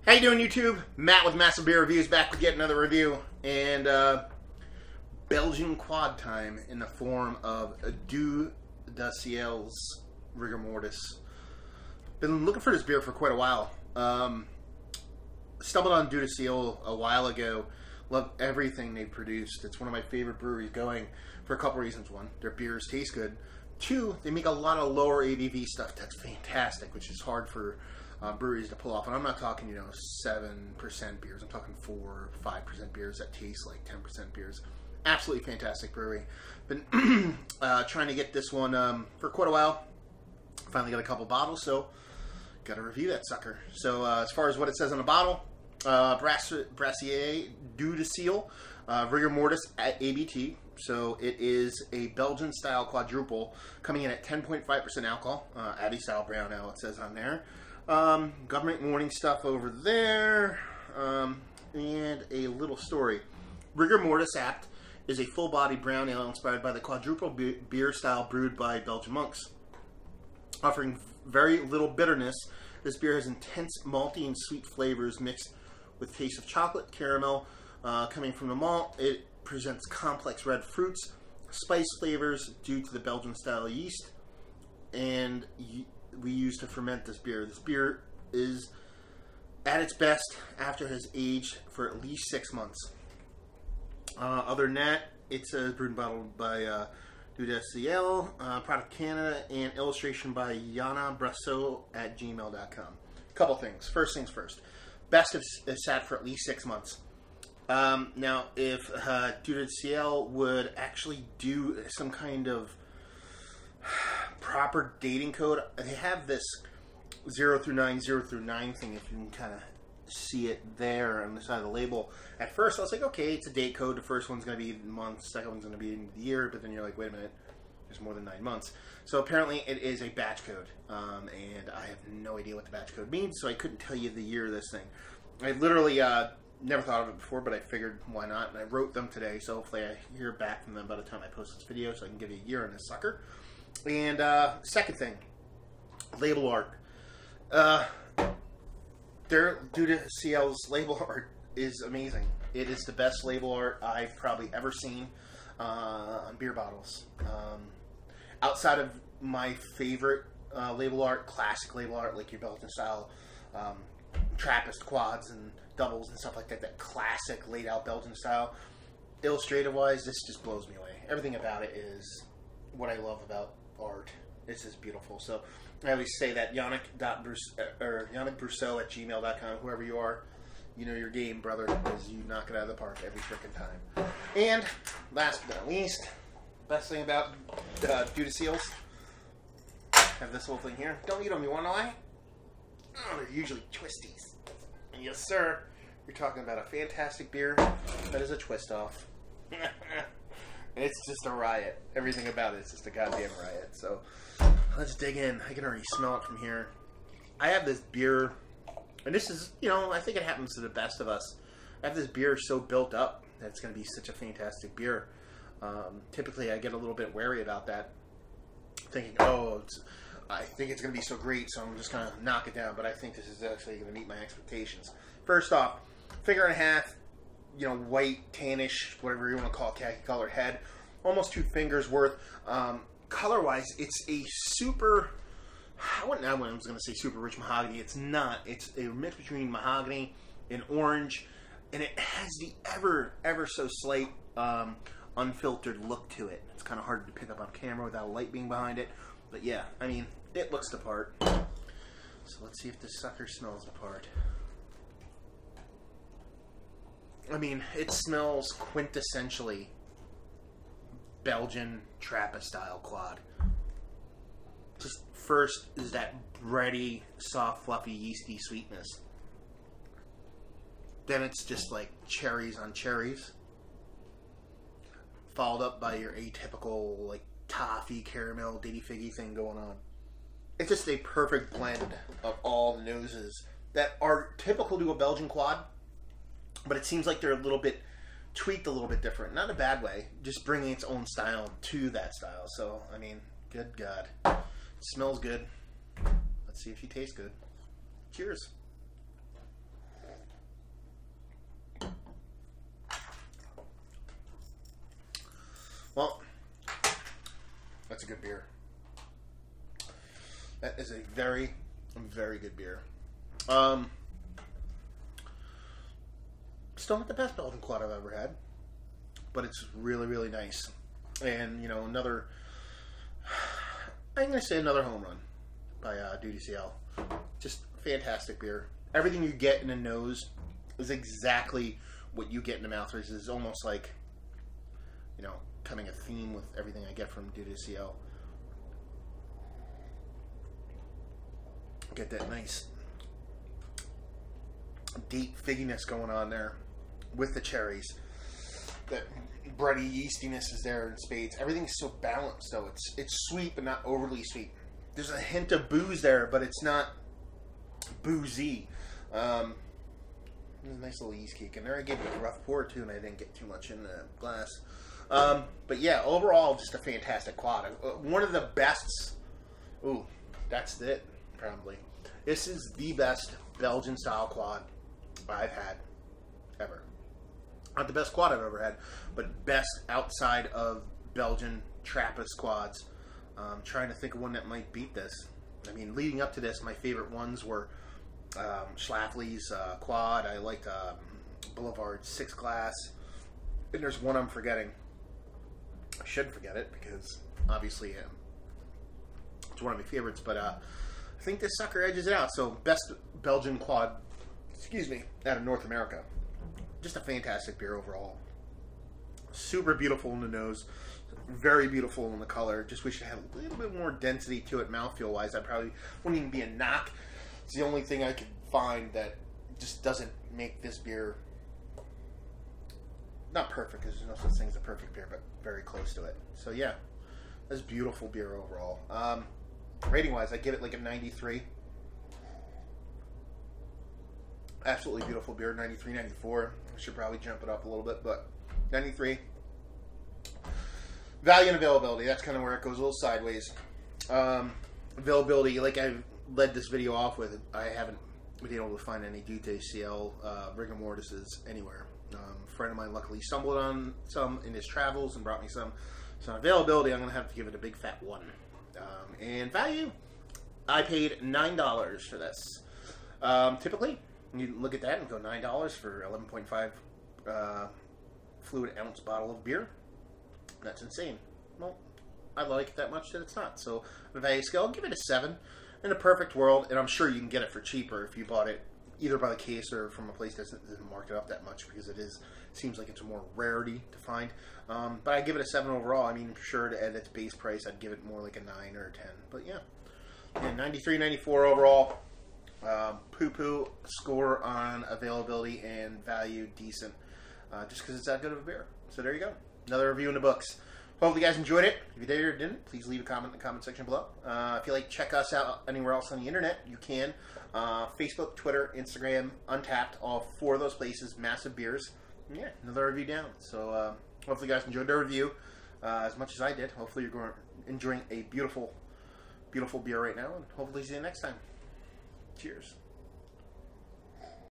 How you doing, YouTube? Matt with Massive Beer Reviews back with yet another review. And Belgian quad time in the form of Dieu du Ciel's Rigor Mortis. Been looking for this beer for quite a while. Stumbled on Dieu du Ciel a while ago. Love everything they produced. It's one of my favorite breweries going for a couple reasons. One, their beers taste good. Two, they make a lot of lower ABV stuff that's fantastic, which is hard for breweries to pull off. And I'm not talking, 7% beers. I'm talking 4 or 5% beers that taste like 10% beers. Absolutely fantastic brewery. Been trying to get this one for quite a while. Finally got a couple bottles, so got to review that sucker. So as far as what it says on the bottle, Brasserie Dieu du Ciel, Rigor Mortis at ABT. So it is a Belgian-style quadruple coming in at 10.5% alcohol. Abbey-style brown ale, it says on there. Government warning stuff over there. And a little story. Rigor Mortis Apt is a full-body brown ale inspired by the quadruple beer style brewed by Belgian monks. Offering very little bitterness, this beer has intense malty and sweet flavors mixed with taste of chocolate, caramel coming from the malt. It presents complex red fruits, spice flavors due to the Belgian style yeast, and we use to ferment this beer. This beer is at its best after it has aged for at least 6 months. Other than that, it's brewed and bottled by Dieu du Ciel, Product Canada, and illustration by Yana Brasseau at gmail.com. Couple things. First things first. Best if sat for at least 6 months. Now, if Dieu du Ciel would actually do some kind of proper dating code, they have this 0 through 9 thing, if you can kind of see it there on the side of the label. At first, I was like, okay, it's a date code. The first one's going to be the month, the second one's going to be in the year, but then you're like, wait a minute, there's more than 9 months. So apparently it is a batch code, and I have no idea what the batch code means, so I couldn't tell you the year of this thing. I literally never thought of it before, but I figured why not, and I wrote them today, so hopefully I hear back from them by the time I post this video, so I can give you a year on this sucker. And second thing, label art. Their Dieu du Ciel's label art is amazing. It is the best label art I've probably ever seen on beer bottles. Outside of my favorite label art, classic label art, like your Belgian style Trappist quads and doubles and stuff like that, that classic laid out Belgian style, illustrative wise, this just blows me away. Everything about it is what I love about art. It's just beautiful. So I always say that Yannick Brasseau at gmail.com, whoever you are, you know your game, brother, because you knock it out of the park every freaking time. And last but not least, best thing about Dieu du Ciel's, have this whole thing here. Don't eat them, you want to lie? Oh, they're usually twisties. Yes, sir. You're talking about a fantastic beer that is a twist off. It's just a riot. Everything about it is just a goddamn riot. So let's dig in. I can already smell it from here. I have this beer, and this is, I think it happens to the best of us. I have this beer so built up that it's going to be such a fantastic beer. Typically, I get a little bit wary about that, thinking, I think it's going to be so great, so I'm just going to knock it down. But I think this is actually going to meet my expectations. First off, finger and a half, white, tannish, whatever you want to call it, khaki colored head. Almost 2 fingers worth. Color-wise, it's a super, I was going to say super rich mahogany. It's not. It's a mix between mahogany and orange, and it has the ever so slight unfiltered look to it. It's kind of hard to pick up on camera without a light being behind it. But yeah, I mean, it looks the part. So let's see if this sucker smells the part. I mean, it smells quintessentially Belgian Trappist style quad. Just first is that bready, soft, fluffy, yeasty sweetness. Then it's just like cherries on cherries, followed up by your atypical like toffee, caramel, ditty figgy thing going on. It's just a perfect blend of all the noses that are typical to a Belgian quad, but it seems like they're a little bit tweaked, a little bit different. Not in a bad way, just bringing its own style to that style. So, I mean, good God. It smells good. Let's see if you taste good. Cheers. good beer. That is a very, very good beer. Still not the best Belgian quad I've ever had, but it's really, really nice. And, you know, another, I'm going to say another home run by Dieu du Ciel. Just fantastic beer. Everything you get in the nose is exactly what you get in the mouth. It's almost like, you know, coming a theme with everything I get from Dieu du Ciel. Get that nice deep figginess going on there with the cherries. That bready yeastiness is there in spades. Everything's so balanced, though. It's sweet, but not overly sweet. There's a hint of booze there, but it's not boozy. There's a nice little yeast cake in there. I gave it a rough pour, too, and I didn't get too much in the glass. But yeah, overall, just a fantastic quad. One of the best. Ooh, that's it, probably. This is the best Belgian-style quad I've had ever. Not the best quad I've ever had, but best outside of Belgian Trappist quads. Trying to think of one that might beat this. I mean, leading up to this, my favorite ones were Schlafly's quad. I liked Boulevard 6 Glass. And there's one I'm forgetting. I shouldn't forget it because obviously it's one of my favorites. But I think this sucker edges it out. So best Belgian quad, excuse me, out of North America. Just a fantastic beer overall. Super beautiful in the nose. Very beautiful in the color. Just wish it had a little bit more density to it mouthfeel wise. That probably wouldn't even be a knock. It's the only thing I could find that just doesn't make this beer not perfect, because there's no such thing as a perfect beer, but very close to it. So yeah, that's beautiful beer overall. Rating wise, I give it like a 93. Absolutely beautiful beer. 93, 94. I should probably jump it up a little bit, but 93. Value and availability, that's kind of where it goes a little sideways. Availability, like I led this video off with, I haven't been able to find any Dieu du Ciel Rigor Mortises anywhere. A friend of mine luckily stumbled on some in his travels and brought me some. So availability, I'm going to have to give it a big fat 1. And value, I paid $9 for this. Typically, you look at that and go $9 for 11.5 fluid ounce bottle of beer. That's insane. Well, I like it that much that it's not. So, on a value scale, I'll give it a 7. In a perfect world, and I'm sure you can get it for cheaper if you bought it either by the case or from a place that doesn't mark it up that much, because it seems like it's a more rarity to find. But I give it a 7 overall. I mean, for sure, at its base price, I'd give it more like a 9 or a 10. But yeah, 93, 94 overall. Poo-poo score on availability and value, decent. Just because it's that good of a beer. So there you go. Another review in the books. Hopefully you guys enjoyed it. If you did or didn't, please leave a comment in the comment section below. If you like, check us out anywhere else on the internet, you can. Facebook, Twitter, Instagram, Untapped, all 4 of those places, massive beers. And yeah, another review down. So hopefully you guys enjoyed the review as much as I did. Hopefully you're enjoying a beautiful, beautiful beer right now, and hopefully see you next time. Cheers.